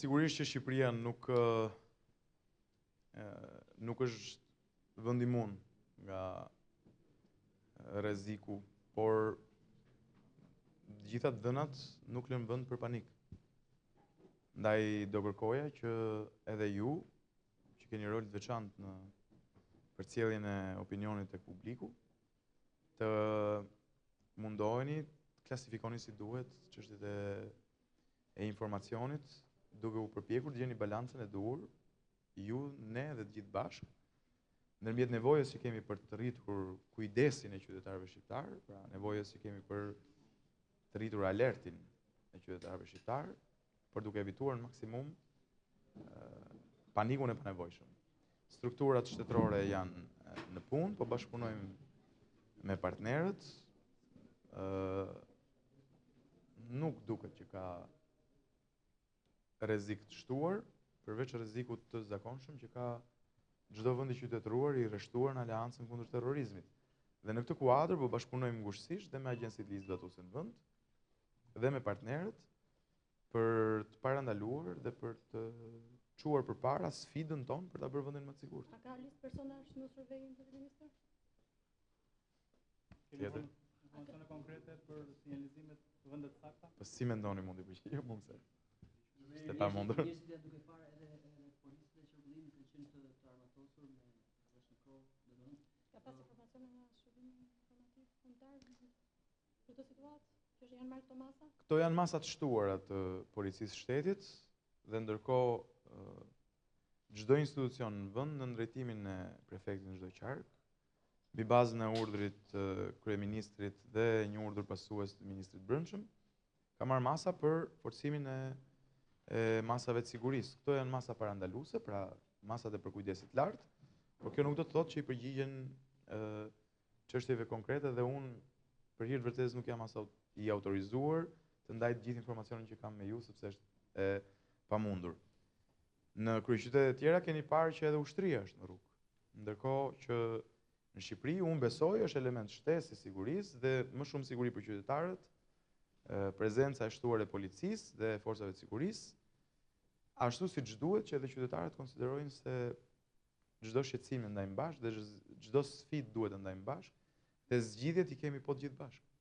Sigurisht që Shqipëria nuk është vend i imun nga rreziku, por gjitha dënat nuk lënë vend për panik. Ndaj do kërkoja që edhe ju, që keni rol të veçantë në përcjelljen e opinionit tek publiku, të mundoheni të klasifikoni si duhet çështjet e informacionit, duke u përpjekur të gjeni balancën e duhur, ju, ne dhe të gjithë bashkë, ndërmjet nevojës që kemi për të rritur kujdesin e qytetarëve shqiptar, pra nevojës që kemi për të rritur alertin e qytetarëve shqiptar, për duke evituar në maksimum panikun e panevojshëm. Strukturat shtetërore janë në punë, po bashkëpunojmë me partnerët. Nuk duket që ka rrezik të shtuar, përveç rrezikut të zakonshëm që ka çdo vend i qytetëruar i rreshtuar në aleancën kundër terrorizmit. Dhe në këtë kuadër po bashkëpunojmë ngushësisht dhe me agjencitë ligjvërtetuse në vend dhe me partnerët për të parandaluar dhe për të çuar përpara sfidën tonë për ta bërë vendin më të sigurt. A ka listë personazh në survejim të ministër? Tjetër? Informacione konkrete për sinjalizimet të vendet sakta? Po si mendoni mundi përgjigje mund se? Ishte pa mundur. Njerëzit duke parë edhe policët e çrregullimit kanë qenë të armatosur me Kalashnikov dhe vend. Ka pas informacione nga shërbimi informativ kombëtar për këtë situatë? Që janë marrë këto masa? Këto janë masat shtuara të policisë shtetit dhe ndërkohë çdo institucion në vend në drejtimin e prefektit në çdo qark, mbi bazën e urdhrit të kryeministrit dhe një urdhër pasues të ministrit brendshëm, ka marrë masa për forcimin e masave të sigurisë. Këto janë masa parandaluese, pra masat e përkujdesit lartë, por kjo nuk do të thotë që i përgjigjen çështjeve konkrete dhe unë për hir të vërtetës nuk jam as i autorizuar të ndaj të gjithë informacionin që kam me ju, sepse është e pamundur. Në kryeqytete të tjera keni parë që edhe ushtria është në rrugë. Ndërkohë që në Shqipëri unë besoj është element shtesë i sigurisë dhe më shumë siguri për qytetarët, prezenca e shtuar e policisë dhe forcave të sigurisë, ashtu siç duhet që edhe qytetarët konsiderojnë se çdo shqetësim e ndajmë bashkë dhe çdo sfidë duhet të ndajmë bashkë, dhe zgjidhjet i kemi po të gjithë bashkë.